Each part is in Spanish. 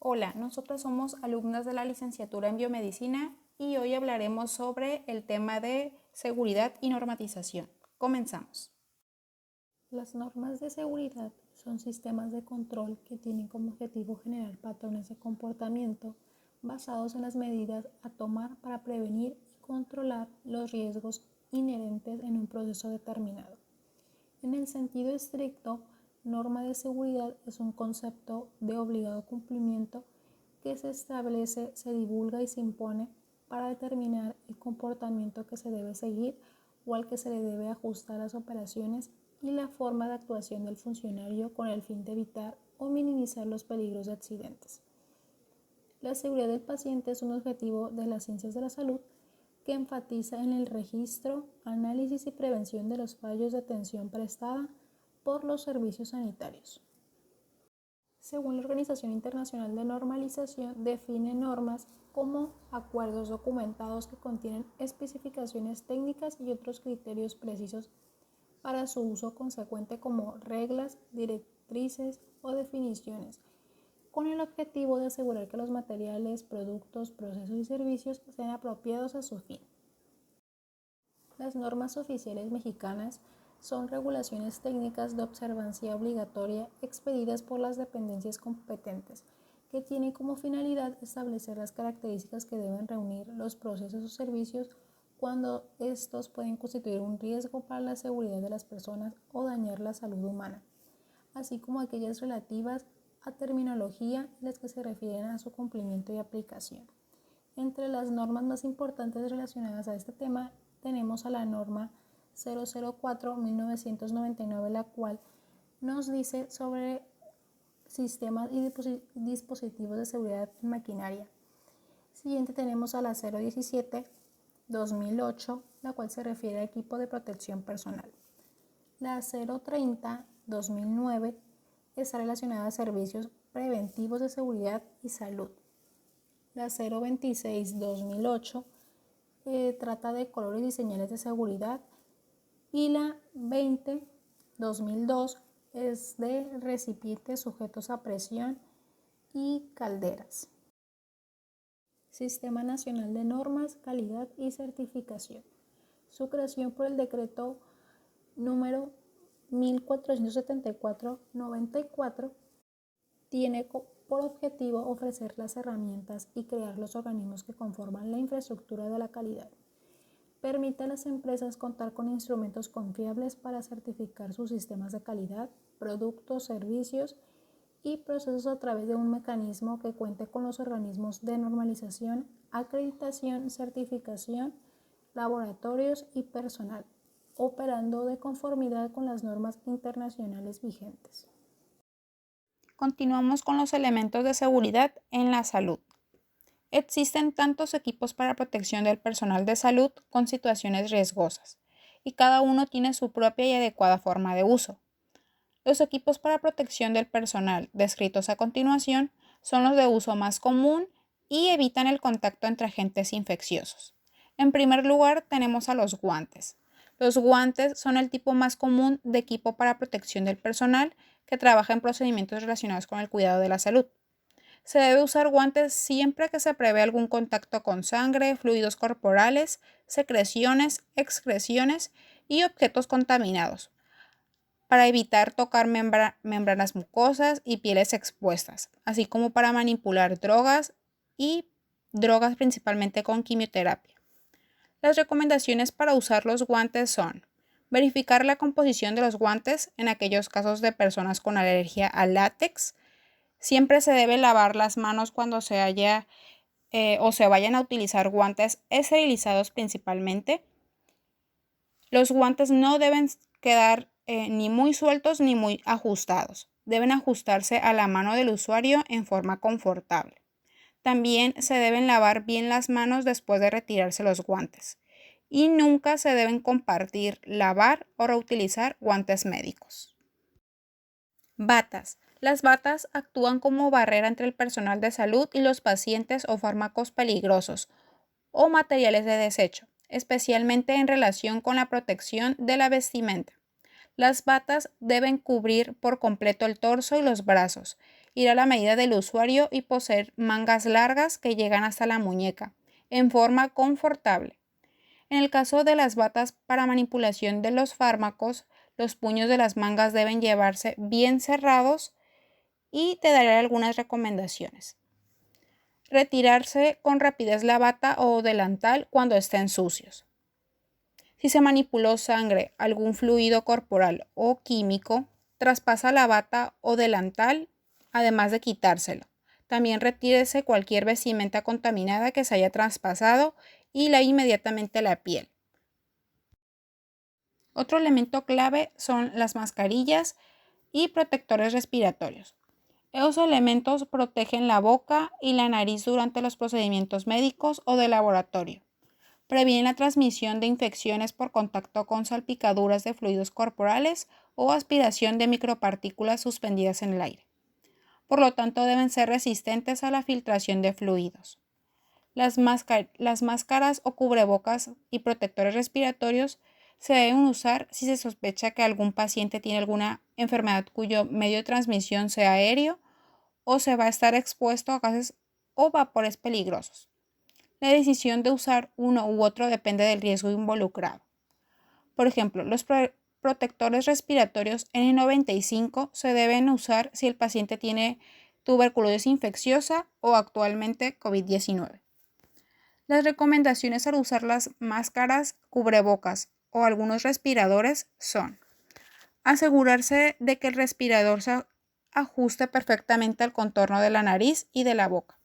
Hola, nosotros somos alumnas de la licenciatura en biomedicina y hoy hablaremos sobre el tema de seguridad y normatización. Comenzamos. Las normas de seguridad son sistemas de control que tienen como objetivo generar patrones de comportamiento basados en las medidas a tomar para prevenir y controlar los riesgos inherentes en un proceso determinado. En el sentido estricto, norma de seguridad es un concepto de obligado cumplimiento que se establece, se divulga y se impone para determinar el comportamiento que se debe seguir o al que se le debe ajustar las operaciones y la forma de actuación del funcionario con el fin de evitar o minimizar los peligros de accidentes. La seguridad del paciente es un objetivo de las ciencias de la salud que enfatiza en el registro, análisis y prevención de los fallos de atención prestada por los servicios sanitarios. Según la Organización Internacional de Normalización, define normas como acuerdos documentados que contienen especificaciones técnicas y otros criterios precisos para su uso consecuente como reglas, directrices o definiciones, con el objetivo de asegurar que los materiales, productos, procesos y servicios sean apropiados a su fin. Las normas oficiales mexicanas son regulaciones técnicas de observancia obligatoria expedidas por las dependencias competentes, que tienen como finalidad establecer las características que deben reunir los procesos o servicios cuando estos pueden constituir un riesgo para la seguridad de las personas o dañar la salud humana, así como aquellas relativas a terminología y las que se refieren a su cumplimiento y aplicación. Entre las normas más importantes relacionadas a este tema tenemos a la norma 004-1999, la cual nos dice sobre sistemas y dispositivos de seguridad en maquinaria. Siguiente tenemos a la 017-2008, la cual se refiere a equipo de protección personal. La 030-2009 está relacionada a servicios preventivos de seguridad y salud. La 026-2008 trata de colores y señales de seguridad y la 20-2002 es de recipientes sujetos a presión y calderas. Sistema Nacional de Normas, Calidad y Certificación. Su creación por el decreto número 1474-94 tiene por objetivo ofrecer las herramientas y crear los organismos que conforman la infraestructura de la calidad. Permite a las empresas contar con instrumentos confiables para certificar sus sistemas de calidad, productos, servicios y procesos a través de un mecanismo que cuente con los organismos de normalización, acreditación, certificación, laboratorios y personal, operando de conformidad con las normas internacionales vigentes. Continuamos con los elementos de seguridad en la salud. Existen tantos equipos para protección del personal de salud con situaciones riesgosas, y cada uno tiene su propia y adecuada forma de uso. Los equipos para protección del personal descritos a continuación son los de uso más común y evitan el contacto entre agentes infecciosos. En primer lugar, tenemos a los guantes. Los guantes son el tipo más común de equipo para protección del personal que trabaja en procedimientos relacionados con el cuidado de la salud. Se debe usar guantes siempre que se prevé algún contacto con sangre, fluidos corporales, secreciones, excreciones y objetos contaminados, para evitar tocar membranas mucosas y pieles expuestas, así como para manipular drogas principalmente con quimioterapia. Las recomendaciones para usar los guantes son: verificar la composición de los guantes en aquellos casos de personas con alergia al látex. Siempre se debe lavar las manos cuando se vayan a utilizar guantes esterilizados principalmente. Los guantes no deben quedar ni muy sueltos ni muy ajustados. Deben ajustarse a la mano del usuario en forma confortable. También se deben lavar bien las manos después de retirarse los guantes. Y nunca se deben compartir, lavar o reutilizar guantes médicos. Batas. Las batas actúan como barrera entre el personal de salud y los pacientes o fármacos peligrosos o materiales de desecho, especialmente en relación con la protección de la vestimenta. Las batas deben cubrir por completo el torso y los brazos, ir a la medida del usuario y poseer mangas largas que llegan hasta la muñeca, en forma confortable. En el caso de las batas para manipulación de los fármacos, los puños de las mangas deben llevarse bien cerrados y te daré algunas recomendaciones. Retirarse con rapidez la bata o delantal cuando estén sucios. Si se manipuló sangre, algún fluido corporal o químico, traspasa la bata o delantal, además de quitárselo. También retírese cualquier vestimenta contaminada que se haya traspasado y la inmediatamente la piel. Otro elemento clave son las mascarillas y protectores respiratorios. Esos elementos protegen la boca y la nariz durante los procedimientos médicos o de laboratorio. Previenen la transmisión de infecciones por contacto con salpicaduras de fluidos corporales o aspiración de micropartículas suspendidas en el aire. Por lo tanto, deben ser resistentes a la filtración de fluidos. Las máscaras o cubrebocas y protectores respiratorios se deben usar si se sospecha que algún paciente tiene alguna enfermedad cuyo medio de transmisión sea aéreo o se va a estar expuesto a gases o vapores peligrosos. La decisión de usar uno u otro depende del riesgo involucrado. Por ejemplo, los protectores respiratorios N95 se deben usar si el paciente tiene tuberculosis infecciosa o actualmente COVID-19. Las recomendaciones al usar las máscaras, cubrebocas o algunos respiradores son: asegurarse de que el respirador se ajuste perfectamente al contorno de la nariz y de la boca.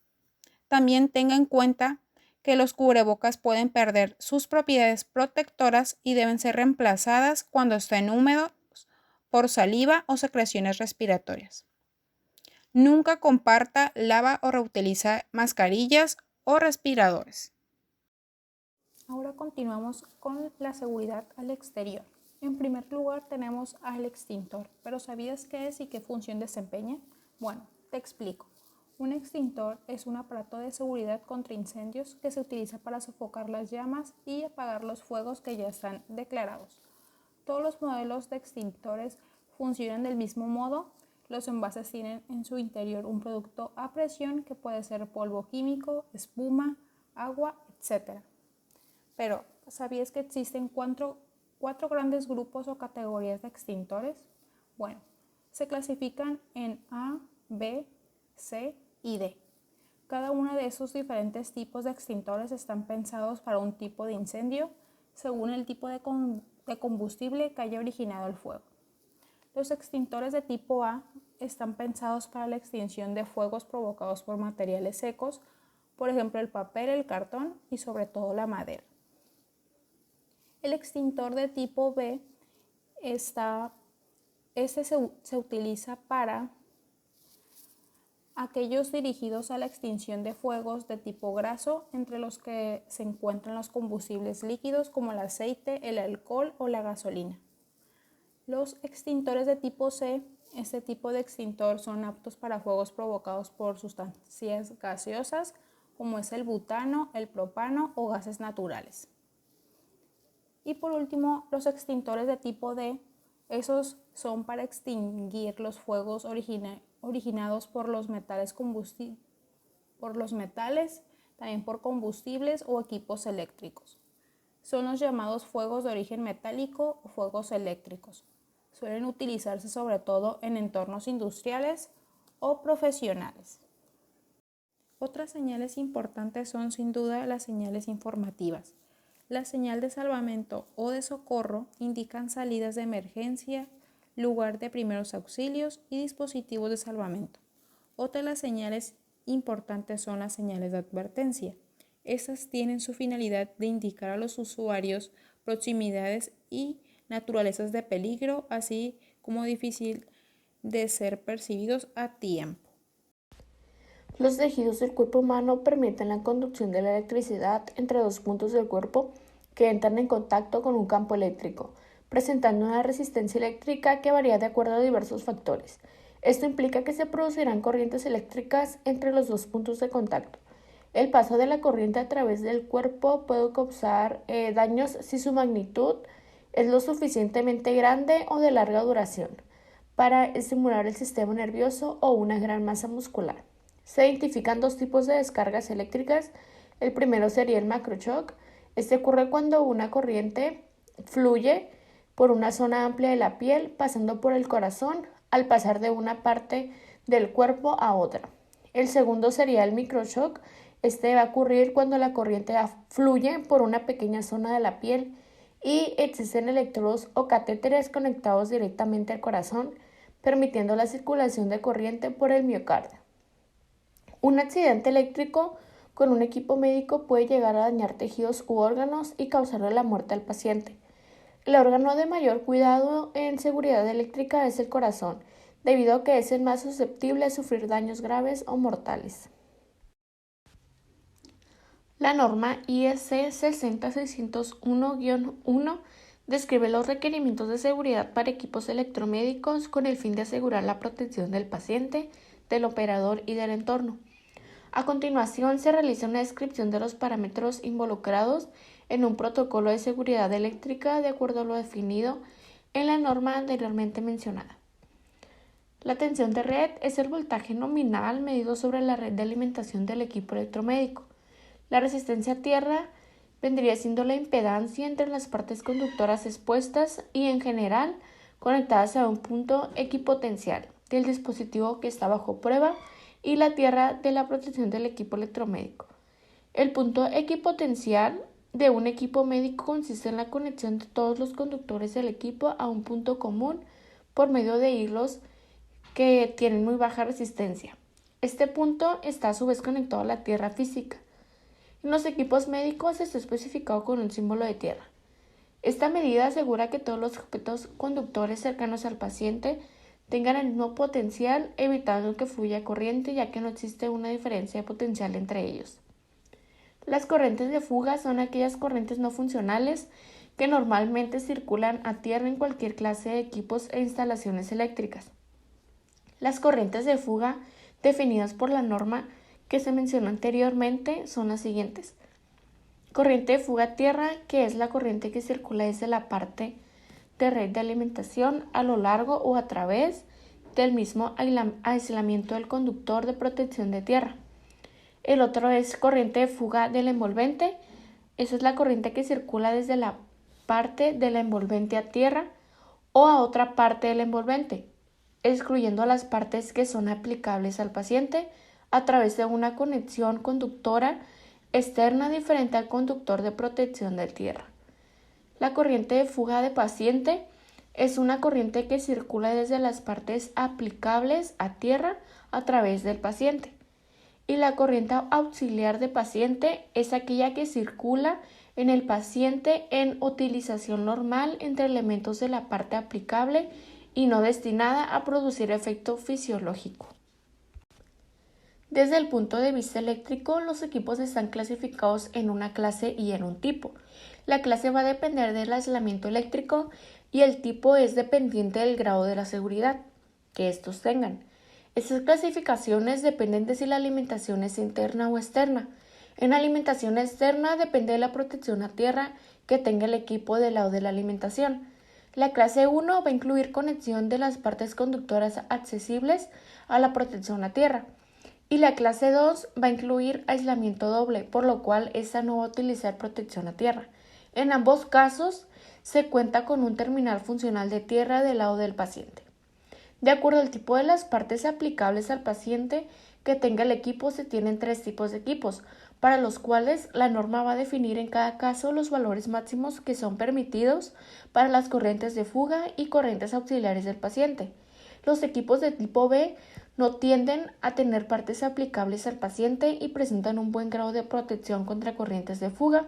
También tenga en cuenta que los cubrebocas pueden perder sus propiedades protectoras y deben ser reemplazadas cuando estén húmedos por saliva o secreciones respiratorias. Nunca comparta, lava o reutiliza mascarillas o respiradores. Ahora continuamos con la seguridad al exterior. En primer lugar tenemos al extintor, pero ¿sabías qué es y qué función desempeña? Bueno, te explico. Un extintor es un aparato de seguridad contra incendios que se utiliza para sofocar las llamas y apagar los fuegos que ya están declarados. Todos los modelos de extintores funcionan del mismo modo. Los envases tienen en su interior un producto a presión que puede ser polvo químico, espuma, agua, etc. Pero, ¿sabías que existen cuatro grandes grupos o categorías de extintores? Bueno, se clasifican en A, B, C y D. Cada uno de esos diferentes tipos de extintores están pensados para un tipo de incendio según el tipo de combustible que haya originado el fuego. Los extintores de tipo A están pensados para la extinción de fuegos provocados por materiales secos, por ejemplo el papel, el cartón y sobre todo la madera. El extintor de tipo B se utiliza para aquellos dirigidos a la extinción de fuegos de tipo graso, entre los que se encuentran los combustibles líquidos como el aceite, el alcohol o la gasolina. Los extintores de tipo C, este tipo de extintor son aptos para fuegos provocados por sustancias gaseosas como es el butano, el propano o gases naturales. Y por último, los extintores de tipo D, esos son para extinguir los fuegos originados por los metales, también por combustibles o equipos eléctricos. Son los llamados fuegos de origen metálico o fuegos eléctricos. Suelen utilizarse sobre todo en entornos industriales o profesionales. Otras señales importantes son sin duda las señales informativas. La señal de salvamento o de socorro indican salidas de emergencia, lugar de primeros auxilios y dispositivos de salvamento. Otras de las señales importantes son las señales de advertencia. Estas tienen su finalidad de indicar a los usuarios proximidades y naturalezas de peligro, así como difícil de ser percibidos a tiempo. Los tejidos del cuerpo humano permiten la conducción de la electricidad entre dos puntos del cuerpo que entran en contacto con un campo eléctrico, presentando una resistencia eléctrica que varía de acuerdo a diversos factores. Esto implica que se producirán corrientes eléctricas entre los dos puntos de contacto. El paso de la corriente a través del cuerpo puede causar daños si su magnitud es lo suficientemente grande o de larga duración. para estimular el sistema nervioso o una gran masa muscular. Se identifican dos tipos de descargas eléctricas. El primero sería el macroshock. Este ocurre cuando una corriente fluye por una zona amplia de la piel, pasando por el corazón, al pasar de una parte del cuerpo a otra. El segundo sería el microshock. Este va a ocurrir cuando la corriente fluye por una pequeña zona de la piel y existen electrodos o catéteres conectados directamente al corazón, permitiendo la circulación de corriente por el miocardio. Un accidente eléctrico con un equipo médico puede llegar a dañar tejidos u órganos y causarle la muerte al paciente. El órgano de mayor cuidado en seguridad eléctrica es el corazón, debido a que es el más susceptible a sufrir daños graves o mortales. La norma IEC 60601-1 describe los requerimientos de seguridad para equipos electromédicos con el fin de asegurar la protección del paciente, del operador y del entorno. A continuación, se realiza una descripción de los parámetros involucrados en un protocolo de seguridad eléctrica de acuerdo a lo definido en la norma anteriormente mencionada. La tensión de red es el voltaje nominal medido sobre la red de alimentación del equipo electromédico. La resistencia a tierra vendría siendo la impedancia entre las partes conductoras expuestas y, en general, conectadas a un punto equipotencial del dispositivo que está bajo prueba y la tierra de la protección del equipo electromédico. El punto equipotencial de un equipo médico consiste en la conexión de todos los conductores del equipo a un punto común por medio de hilos que tienen muy baja resistencia. Este punto está a su vez conectado a la tierra física. En los equipos médicos está especificado con un símbolo de tierra. Esta medida asegura que todos los objetos conductores cercanos al paciente tengan el mismo potencial, evitando que fluya corriente, ya que no existe una diferencia de potencial entre ellos. Las corrientes de fuga son aquellas corrientes no funcionales que normalmente circulan a tierra en cualquier clase de equipos e instalaciones eléctricas. Las corrientes de fuga definidas por la norma que se mencionó anteriormente son las siguientes. Corriente de fuga a tierra, que es la corriente que circula desde la parte de red de alimentación a lo largo o a través del mismo aislamiento del conductor de protección de tierra. El otro es corriente de fuga del envolvente. Esa es la corriente que circula desde la parte de la envolvente a tierra o a otra parte del envolvente, excluyendo las partes que son aplicables al paciente a través de una conexión conductora externa diferente al conductor de protección de tierra. La corriente de fuga de paciente es una corriente que circula desde las partes aplicables a tierra a través del paciente. Y la corriente auxiliar de paciente es aquella que circula en el paciente en utilización normal entre elementos de la parte aplicable y no destinada a producir efecto fisiológico. Desde el punto de vista eléctrico, los equipos están clasificados en una clase y en un tipo. La clase va a depender del aislamiento eléctrico y el tipo es dependiente del grado de la seguridad que estos tengan. Estas clasificaciones dependen de si la alimentación es interna o externa. En alimentación externa depende de la protección a tierra que tenga el equipo del lado de la alimentación. La clase 1 va a incluir conexión de las partes conductoras accesibles a la protección a tierra. Y la clase 2 va a incluir aislamiento doble, por lo cual esta no va a utilizar protección a tierra. En ambos casos se cuenta con un terminal funcional de tierra del lado del paciente. De acuerdo al tipo de las partes aplicables al paciente que tenga el equipo, se tienen 3 tipos de equipos, para los cuales la norma va a definir en cada caso los valores máximos que son permitidos para las corrientes de fuga y corrientes auxiliares del paciente. Los equipos de tipo B no tienden a tener partes aplicables al paciente y presentan un buen grado de protección contra corrientes de fuga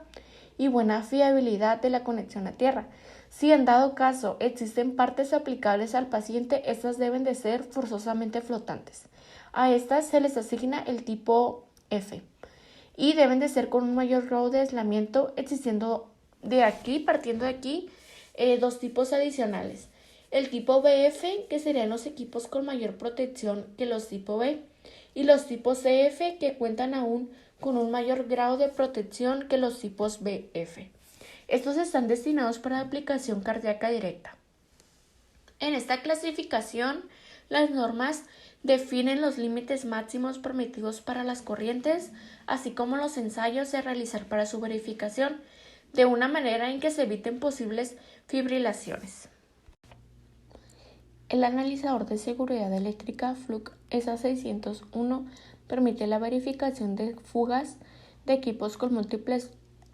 y buena fiabilidad de la conexión a tierra. Si en dado caso existen partes aplicables al paciente, estas deben de ser forzosamente flotantes. A estas se les asigna el tipo F y deben de ser con un mayor grado de aislamiento, partiendo de aquí, 2 tipos adicionales. El tipo BF, que serían los equipos con mayor protección que los tipo B, y los tipos CF, que cuentan aún con un mayor grado de protección que los tipos BF. Estos están destinados para aplicación cardíaca directa. En esta clasificación, las normas definen los límites máximos permitidos para las corrientes, así como los ensayos a realizar para su verificación, de una manera en que se eviten posibles fibrilaciones. El analizador de seguridad eléctrica Fluke SA601 permite la verificación de fugas de equipos con múltiples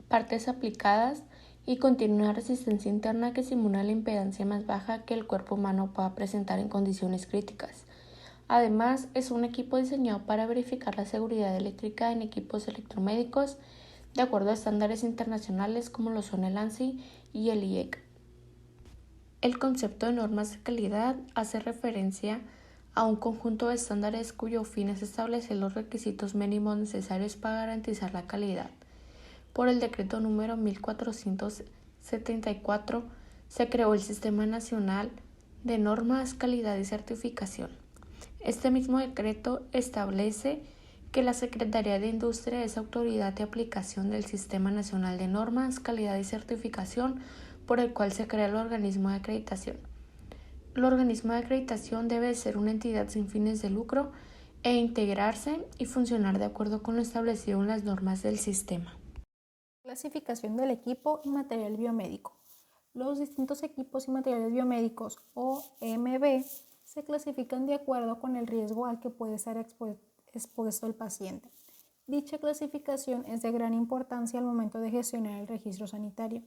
partes aplicadas y contiene una resistencia interna que simula la impedancia más baja que el cuerpo humano pueda presentar en condiciones críticas. Además, es un equipo diseñado para verificar la seguridad eléctrica en equipos electromédicos de acuerdo a estándares internacionales como lo son el ANSI y el IEC. El concepto de normas de calidad hace referencia a un conjunto de estándares cuyo fin es establecer los requisitos mínimos necesarios para garantizar la calidad. Por el decreto número 1474 se creó el Sistema Nacional de Normas, Calidad y Certificación. Este mismo decreto establece que la Secretaría de Industria es autoridad de aplicación del Sistema Nacional de Normas, Calidad y Certificación, por el cual se crea el organismo de acreditación. El organismo de acreditación debe ser una entidad sin fines de lucro e integrarse y funcionar de acuerdo con lo establecido en las normas del sistema. Clasificación del equipo y material biomédico. Los distintos equipos y materiales biomédicos o EMB se clasifican de acuerdo con el riesgo al que puede ser expuesto el paciente. Dicha clasificación es de gran importancia al momento de gestionar el registro sanitario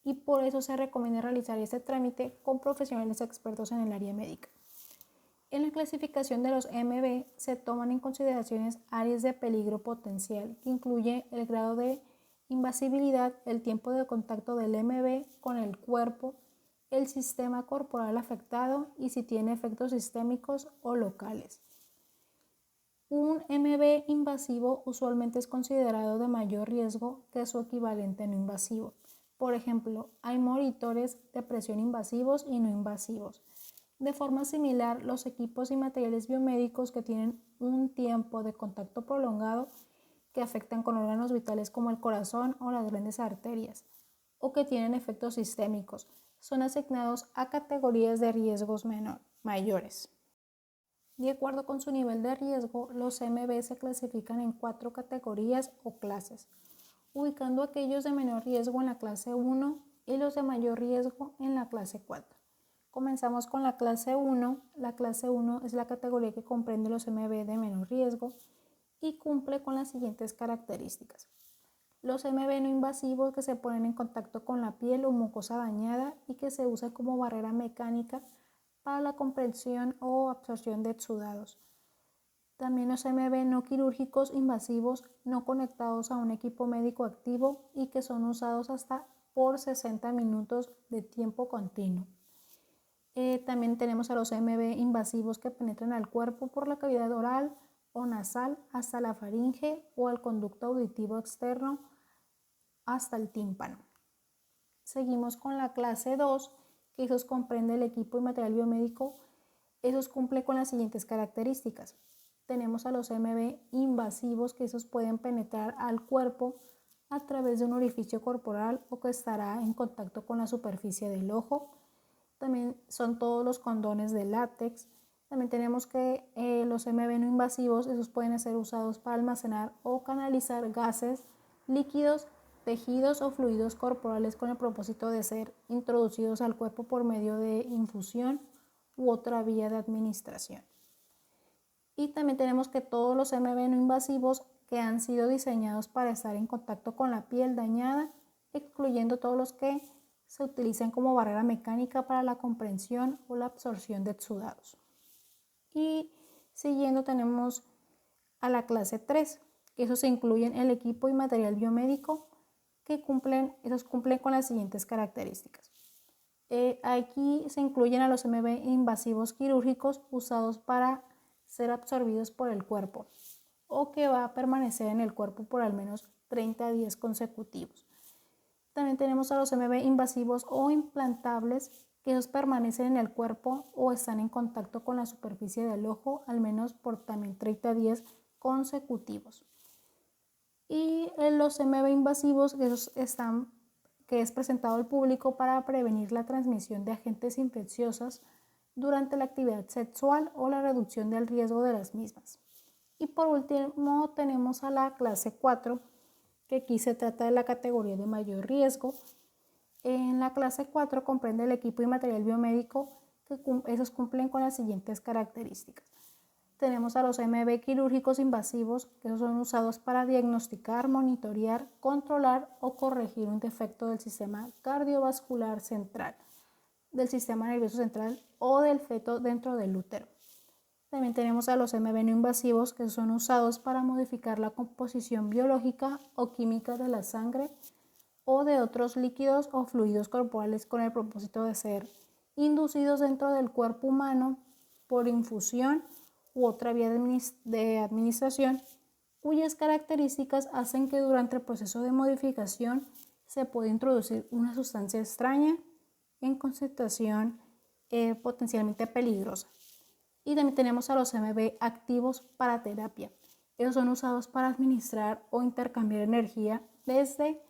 y por eso se recomienda realizar este trámite con profesionales expertos en el área médica. En la clasificación de los EMB se toman en consideración áreas de peligro potencial que incluye el grado de invasibilidad, el tiempo de contacto del EMB con el cuerpo, el sistema corporal afectado y si tiene efectos sistémicos o locales. Un EMB invasivo usualmente es considerado de mayor riesgo que su equivalente no invasivo. Por ejemplo, hay monitores de presión invasivos y no invasivos. De forma similar, los equipos y materiales biomédicos que tienen un tiempo de contacto prolongado que afectan con órganos vitales como el corazón o las grandes arterias, o que tienen efectos sistémicos, son asignados a categorías de riesgos mayores. De acuerdo con su nivel de riesgo, los EMB se clasifican en 4 categorías o clases, ubicando aquellos de menor riesgo en la clase 1 y los de mayor riesgo en la clase 4. Comenzamos con la clase 1. La clase 1 es la categoría que comprende los EMB de menor riesgo y cumple con las siguientes características. Los EMB no invasivos que se ponen en contacto con la piel o mucosa dañada y que se usa como barrera mecánica para la comprensión o absorción de exudados. También los EMB no quirúrgicos invasivos no conectados a un equipo médico activo y que son usados hasta por 60 minutos de tiempo continuo. También tenemos a los EMB invasivos que penetran al cuerpo por la cavidad oral o nasal hasta la faringe o el conducto auditivo externo hasta el tímpano. Seguimos con la clase 2, que esos comprende el equipo y material biomédico. Esos cumple con las siguientes características. Tenemos a los EMB invasivos, que esos pueden penetrar al cuerpo a través de un orificio corporal o que estará en contacto con la superficie del ojo. También son todos los condones de látex. También tenemos que los EMB no invasivos, esos pueden ser usados para almacenar o canalizar gases, líquidos, tejidos o fluidos corporales con el propósito de ser introducidos al cuerpo por medio de infusión u otra vía de administración. Y también tenemos que todos los EMB no invasivos que han sido diseñados para estar en contacto con la piel dañada, excluyendo todos los que se utilizan como barrera mecánica para la comprensión o la absorción de exudados. Y siguiendo tenemos a la clase 3, que esos incluyen el equipo y material biomédico que cumplen con las siguientes características. Aquí se incluyen a los EMB invasivos quirúrgicos usados para ser absorbidos por el cuerpo o que va a permanecer en el cuerpo por al menos 30 días consecutivos. También tenemos a los EMB invasivos o implantables que esos permanecen en el cuerpo o están en contacto con la superficie del ojo al menos por también 30 días consecutivos. Y los EMB invasivos que es presentado al público para prevenir la transmisión de agentes infecciosos durante la actividad sexual o la reducción del riesgo de las mismas. Y por último tenemos a la clase 4, que aquí se trata de la categoría de mayor riesgo. En la clase 4 comprende el equipo y material biomédico que esos cumplen con las siguientes características. Tenemos a los MB quirúrgicos invasivos, que son usados para diagnosticar, monitorear, controlar o corregir un defecto del sistema cardiovascular central, del sistema nervioso central o del feto dentro del útero. También tenemos a los MB no invasivos, que son usados para modificar la composición biológica o química de la sangre o de otros líquidos o fluidos corporales con el propósito de ser inducidos dentro del cuerpo humano por infusión u otra vía de administración, cuyas características hacen que durante el proceso de modificación se puede introducir una sustancia extraña en concentración potencialmente peligrosa. Y también tenemos a los MB activos para terapia. Ellos son usados para administrar o intercambiar energía desde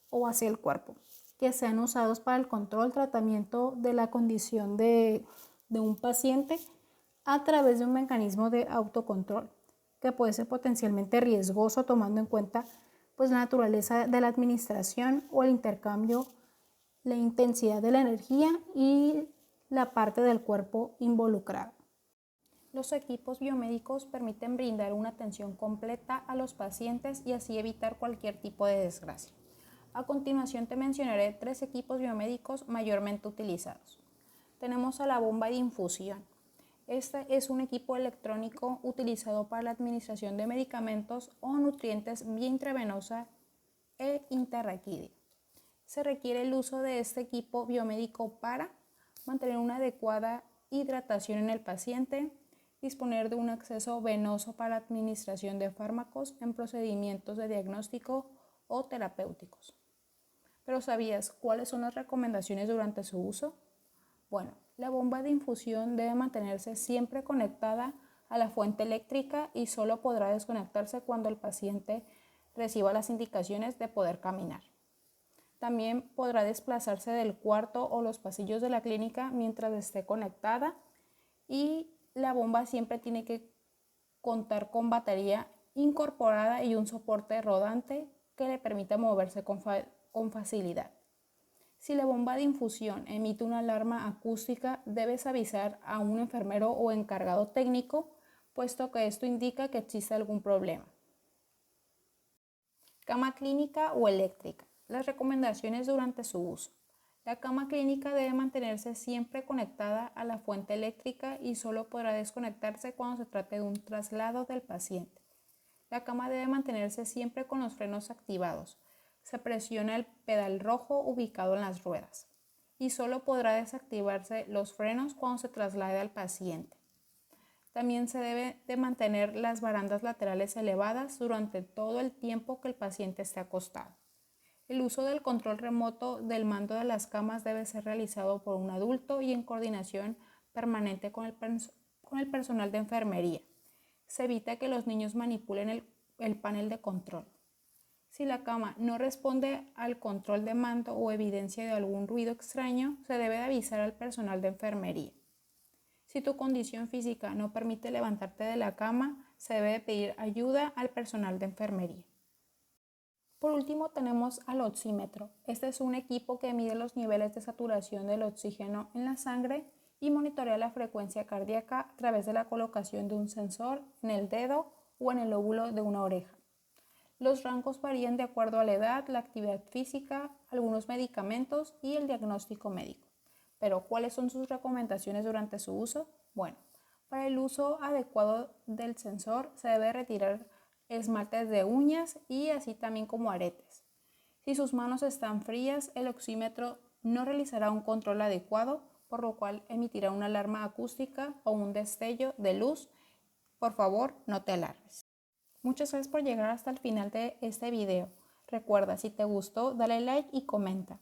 o hacia el cuerpo, que sean usados para el control, tratamiento de la condición de un paciente a través de un mecanismo de autocontrol, que puede ser potencialmente riesgoso tomando en cuenta pues, la naturaleza de la administración o el intercambio, la intensidad de la energía y la parte del cuerpo involucrada. Los equipos biomédicos permiten brindar una atención completa a los pacientes y así evitar cualquier tipo de desgracia. A continuación te mencionaré 3 equipos biomédicos mayormente utilizados. Tenemos a la bomba de infusión. Este es un equipo electrónico utilizado para la administración de medicamentos o nutrientes vía intravenosa e intrarraquídea. Se requiere el uso de este equipo biomédico para mantener una adecuada hidratación en el paciente, disponer de un acceso venoso para la administración de fármacos en procedimientos de diagnóstico o terapéuticos. ¿Pero sabías cuáles son las recomendaciones durante su uso? Bueno, la bomba de infusión debe mantenerse siempre conectada a la fuente eléctrica y solo podrá desconectarse cuando el paciente reciba las indicaciones de poder caminar. También podrá desplazarse del cuarto o los pasillos de la clínica mientras esté conectada y la bomba siempre tiene que contar con batería incorporada y un soporte rodante que le permita moverse con facilidad. Si la bomba de infusión emite una alarma acústica, debes avisar a un enfermero o encargado técnico, puesto que esto indica que existe algún problema. Cama clínica o eléctrica. Las recomendaciones durante su uso. La cama clínica debe mantenerse siempre conectada a la fuente eléctrica y solo podrá desconectarse cuando se trate de un traslado del paciente. La cama debe mantenerse siempre con los frenos activados. Se presiona el pedal rojo ubicado en las ruedas y solo podrá desactivarse los frenos cuando se traslade al paciente. También se debe de mantener las barandas laterales elevadas durante todo el tiempo que el paciente esté acostado. El uso del control remoto del mando de las camas debe ser realizado por un adulto y en coordinación permanente con el personal de enfermería. Se evita que los niños manipulen el panel de control. Si la cama no responde al control de mando o evidencia de algún ruido extraño, se debe de avisar al personal de enfermería. Si tu condición física no permite levantarte de la cama, se debe de pedir ayuda al personal de enfermería. Por último tenemos al oxímetro. Este es un equipo que mide los niveles de saturación del oxígeno en la sangre y monitorea la frecuencia cardíaca a través de la colocación de un sensor en el dedo o en el lóbulo de una oreja. Los rangos varían de acuerdo a la edad, la actividad física, algunos medicamentos y el diagnóstico médico. Pero, ¿cuáles son sus recomendaciones durante su uso? Bueno, para el uso adecuado del sensor se debe retirar esmaltes de uñas y así también como aretes. Si sus manos están frías, el oxímetro no realizará un control adecuado, por lo cual emitirá una alarma acústica o un destello de luz. Por favor, no te alarmes. Muchas gracias por llegar hasta el final de este video. Recuerda, si te gustó, dale like y comenta.